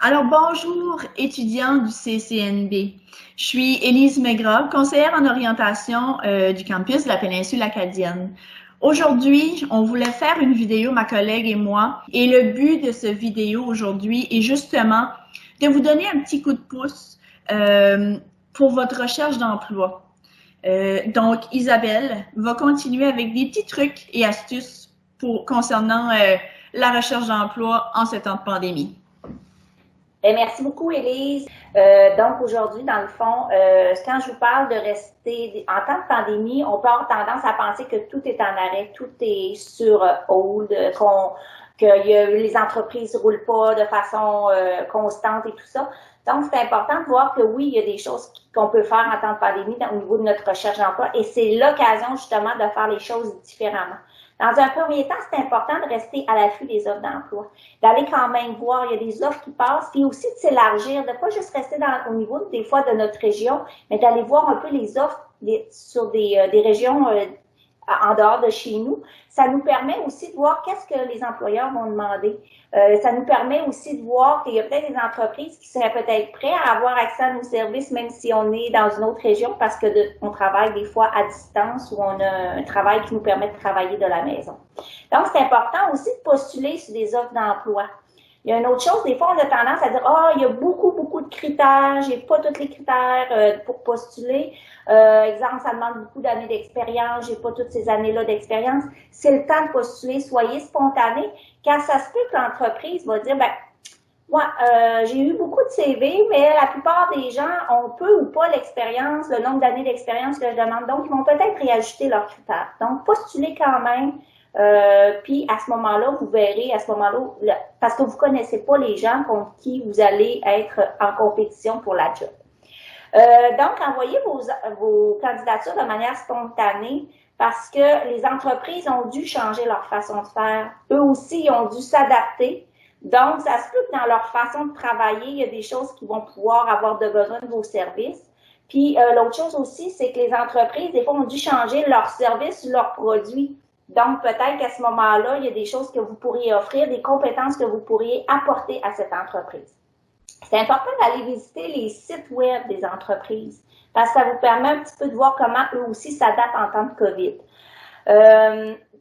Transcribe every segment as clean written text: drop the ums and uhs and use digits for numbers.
Alors, bonjour, étudiants du CCNB. Je suis Élise Maigrat, conseillère en orientation du campus de la péninsule acadienne. Aujourd'hui, on voulait faire une vidéo, ma collègue et moi, et le but de cette vidéo aujourd'hui est justement de vous donner un petit coup de pouce pour votre recherche d'emploi. Donc, Isabelle va continuer avec des petits trucs et astuces concernant la recherche d'emploi en ce temps de pandémie. Bien, merci beaucoup, Élise. Donc, aujourd'hui, dans le fond, quand je vous parle de rester en temps de pandémie, on peut avoir tendance à penser que tout est en arrêt, tout est sur hold, que les entreprises ne roulent pas de façon constante et tout ça. Donc, c'est important de voir que oui, il y a des choses qu'on peut faire en temps de pandémie au niveau de notre recherche d'emploi et c'est l'occasion justement de faire les choses différemment. Dans un premier temps, c'est important de rester à l'affût des offres d'emploi, d'aller quand même voir, il y a des offres qui passent, puis aussi de s'élargir, de pas juste rester au niveau des fois de notre région, mais d'aller voir un peu les offres sur des régions en dehors de chez nous. Ça nous permet aussi de voir qu'est-ce que les employeurs vont demander. Ça nous permet aussi de voir qu'il y a peut-être des entreprises qui seraient peut-être prêtes à avoir accès à nos services, même si on est dans une autre région, parce que on travaille des fois à distance ou on a un travail qui nous permet de travailler de la maison. Donc, c'est important aussi de postuler sur des offres d'emploi. Il y a une autre chose, des fois, on a tendance à dire « Ah, il y a beaucoup de critères, j'ai pas tous les critères pour postuler. Exemple, ça demande beaucoup d'années d'expérience, j'ai pas toutes ces années-là d'expérience. » C'est le temps de postuler, soyez spontané, car ça se peut que l'entreprise va dire « Ben, moi, j'ai eu beaucoup de CV, mais la plupart des gens ont peu ou pas l'expérience, le nombre d'années d'expérience que je demande. Donc, ils vont peut-être réajuster leurs critères. Donc, postulez quand même. Puis à ce moment-là, vous verrez, à ce moment-là, parce que vous connaissez pas les gens contre qui vous allez être en compétition pour la job. Donc, envoyez vos candidatures de manière spontanée parce que les entreprises ont dû changer leur façon de faire. Eux aussi, ils ont dû s'adapter. Donc, ça se peut que dans leur façon de travailler, il y a des choses qui vont pouvoir avoir besoin de vos services. Puis, l'autre chose aussi, c'est que les entreprises, des fois, ont dû changer leurs services ou leurs produits. Donc, peut-être qu'à ce moment-là, il y a des choses que vous pourriez offrir, des compétences que vous pourriez apporter à cette entreprise. C'est important d'aller visiter les sites web des entreprises parce que ça vous permet un petit peu de voir comment eux aussi s'adaptent en temps de COVID.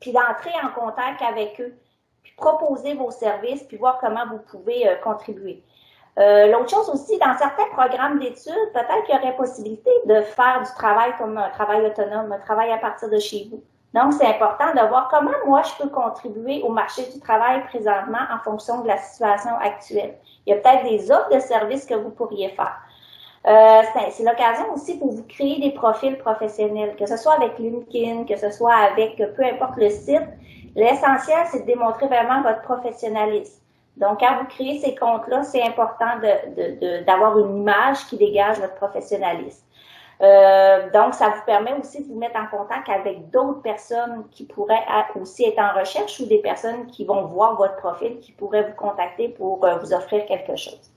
Puis d'entrer en contact avec eux, puis proposer vos services, puis voir comment vous pouvez contribuer. L'autre chose aussi, dans certains programmes d'études, peut-être qu'il y aurait possibilité de faire du travail comme un travail autonome, un travail à partir de chez vous. Donc, c'est important de voir comment moi je peux contribuer au marché du travail présentement en fonction de la situation actuelle. Il y a peut-être des offres de services que vous pourriez faire. C'est l'occasion aussi pour vous créer des profils professionnels, que ce soit avec LinkedIn, que ce soit avec peu importe le site. L'essentiel, c'est de démontrer vraiment votre professionnalisme. Donc, quand vous créez ces comptes-là, c'est important d'avoir une image qui dégage votre professionnalisme. Donc, ça vous permet aussi de vous mettre en contact avec d'autres personnes qui pourraient aussi être en recherche ou des personnes qui vont voir votre profil, qui pourraient vous contacter pour vous offrir quelque chose.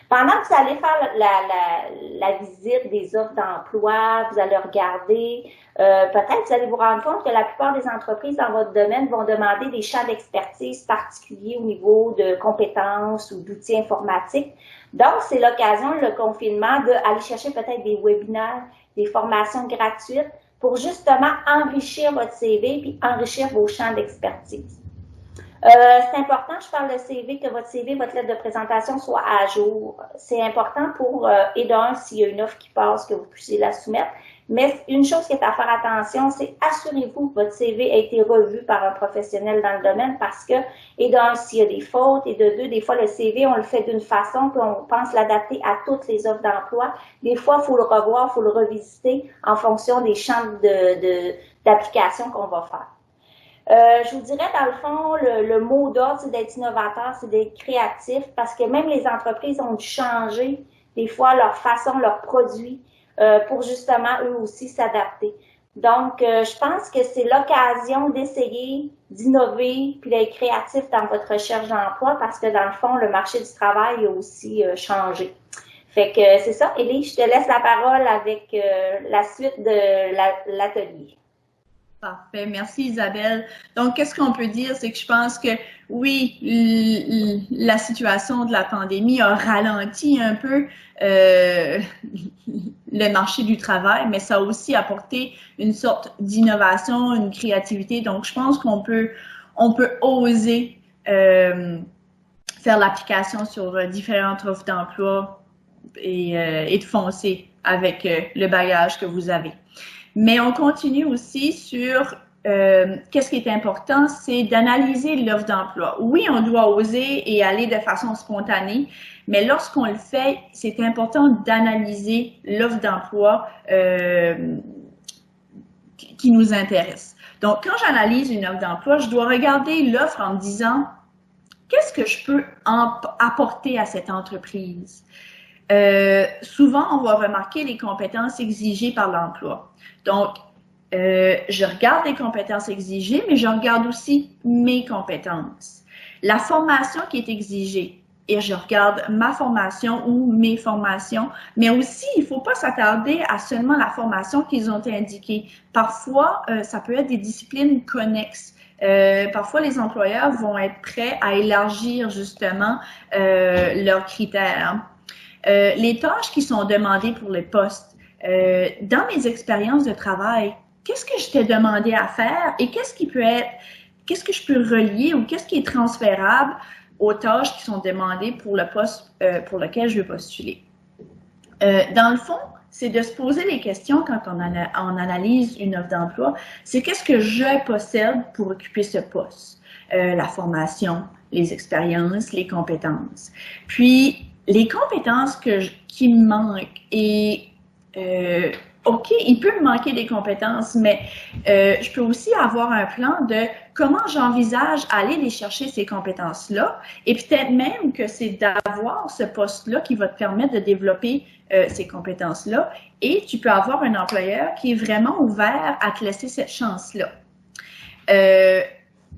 Pendant que vous allez faire la visite des offres d'emploi, vous allez regarder, peut-être vous allez vous rendre compte que la plupart des entreprises dans votre domaine vont demander des champs d'expertise particuliers au niveau de compétences ou d'outils informatiques. Donc, c'est l'occasion, le confinement, d'aller chercher peut-être des webinaires, des formations gratuites pour justement enrichir votre CV puis enrichir vos champs d'expertise. C'est important, je parle de CV, que votre CV, votre lettre de présentation soit à jour. C'est important pour, et d'un, s'il y a une offre qui passe, que vous puissiez la soumettre. Mais une chose qui est à faire attention, c'est assurez-vous que votre CV a été revu par un professionnel dans le domaine parce que, et d'un, s'il y a des fautes, et de deux, des fois, le CV, on le fait d'une façon, puis on pense l'adapter à toutes les offres d'emploi. Des fois, il faut le revoir, il faut le revisiter en fonction des champs d'application qu'on va faire. Je vous dirais, dans le fond, le mot d'ordre, c'est d'être innovateur, c'est d'être créatif, parce que même les entreprises ont dû changer, des fois, leur façon, leurs produits, pour justement, eux aussi, s'adapter. Donc, je pense que c'est l'occasion d'essayer d'innover puis d'être créatif dans votre recherche d'emploi, parce que, dans le fond, le marché du travail a aussi changé. Fait que c'est ça. Élie, je te laisse la parole avec la suite de l'atelier. Parfait. Merci Isabelle. Donc, qu'est-ce qu'on peut dire? C'est que je pense que oui, la situation de la pandémie a ralenti un peu le marché du travail, mais ça a aussi apporté une sorte d'innovation, une créativité. Donc, je pense on peut oser faire l'application sur différentes offres d'emploi et de foncer avec le bagage que vous avez. Mais on continue aussi sur qu'est-ce qui est important, c'est d'analyser l'offre d'emploi. Oui, on doit oser et aller de façon spontanée, mais lorsqu'on le fait, c'est important d'analyser l'offre d'emploi qui nous intéresse. Donc, quand j'analyse une offre d'emploi, je dois regarder l'offre en me disant qu'est-ce que je peux apporter à cette entreprise? Souvent, on va remarquer les compétences exigées par l'emploi. Donc, je regarde les compétences exigées, mais je regarde aussi mes compétences. La formation qui est exigée, et je regarde ma formation ou mes formations, mais aussi, il ne faut pas s'attarder à seulement la formation qu'ils ont indiquée. Parfois, ça peut être des disciplines connexes. Parfois, les employeurs vont être prêts à élargir justement leurs critères. Les tâches qui sont demandées pour les postes. Dans mes expériences de travail, qu'est-ce que je t'ai demandé à faire et qu'est-ce que je peux relier ou qu'est-ce qui est transférable aux tâches qui sont demandées pour le poste pour lequel je veux postuler. Dans le fond, c'est de se poser les questions quand on analyse une offre d'emploi. C'est qu'est-ce que je possède pour occuper ce poste? La formation, les expériences, les compétences. Puis, les compétences qui me manquent et OK, il peut me manquer des compétences, mais je peux aussi avoir un plan de comment j'envisage aller les chercher ces compétences-là et peut-être même que c'est d'avoir ce poste-là qui va te permettre de développer ces compétences-là et tu peux avoir un employeur qui est vraiment ouvert à te laisser cette chance-là.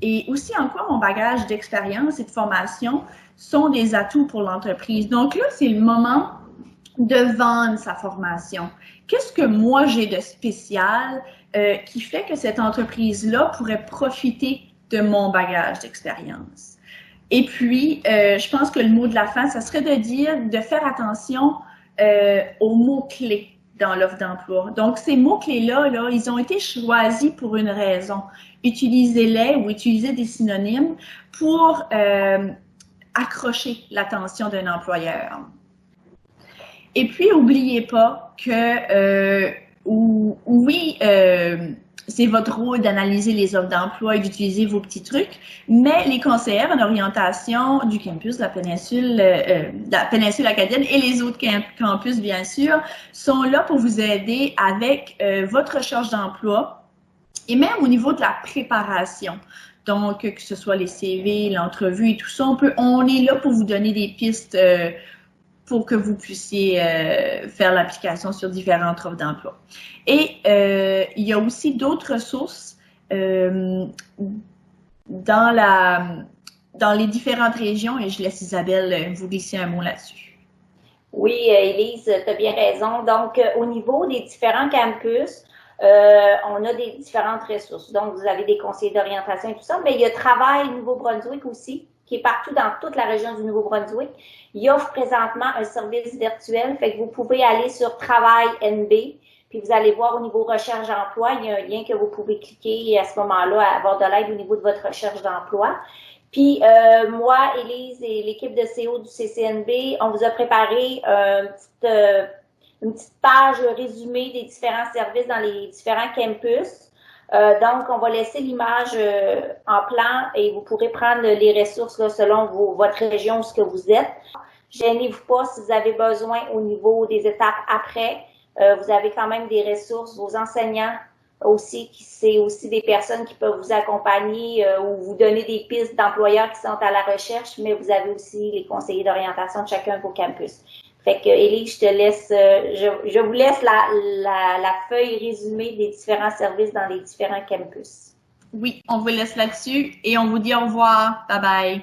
Et aussi en quoi mon bagage d'expérience et de formation sont des atouts pour l'entreprise. Donc là, c'est le moment de vendre sa formation. Qu'est-ce que moi j'ai de spécial qui fait que cette entreprise-là pourrait profiter de mon bagage d'expérience? Et puis, je pense que le mot de la fin, ça serait de faire attention aux mots-clés dans l'offre d'emploi. Donc, ces mots-clés-là, ils ont été choisis pour une raison. Utilisez-les ou utilisez des synonymes pour accrocher l'attention d'un employeur. Et puis, n'oubliez pas que, oui, c'est votre rôle d'analyser les offres d'emploi et d'utiliser vos petits trucs, mais les conseillères en orientation du campus de la péninsule acadienne et les autres campus, bien sûr, sont là pour vous aider avec votre recherche d'emploi et même au niveau de la préparation. Donc, que ce soit les CV, l'entrevue et tout ça, on est là pour vous donner des pistes pour que vous puissiez faire l'application sur différentes offres d'emploi. Et il y a aussi d'autres ressources dans les différentes régions, et je laisse Isabelle vous glisser un mot là-dessus. Oui, Élise, tu as bien raison. Donc, au niveau des différents campus, on a des différentes ressources. Donc, vous avez des conseillers d'orientation et tout ça, mais il y a Travail Nouveau-Brunswick aussi, qui est partout dans toute la région du Nouveau-Brunswick. Il offre présentement un service virtuel, fait que vous pouvez aller sur Travail NB, puis vous allez voir au niveau recherche d'emploi, il y a un lien que vous pouvez cliquer et à ce moment-là avoir de l'aide au niveau de votre recherche d'emploi. Puis moi, Élise et l'équipe de CO du CCNB, on vous a préparé une petite page résumée des différents services dans les différents campus. Donc, on va laisser l'image en plan et vous pourrez prendre les ressources là, selon votre région, ce que vous êtes. Gênez-vous pas si vous avez besoin au niveau des étapes après. Vous avez quand même des ressources, vos enseignants aussi, c'est aussi des personnes qui peuvent vous accompagner ou vous donner des pistes d'employeurs qui sont à la recherche, mais vous avez aussi les conseillers d'orientation de chacun de vos campus. Fait que, Élise, je te laisse, je vous laisse la feuille résumée des différents services dans les différents campus. Oui, on vous laisse là-dessus et on vous dit au revoir. Bye bye.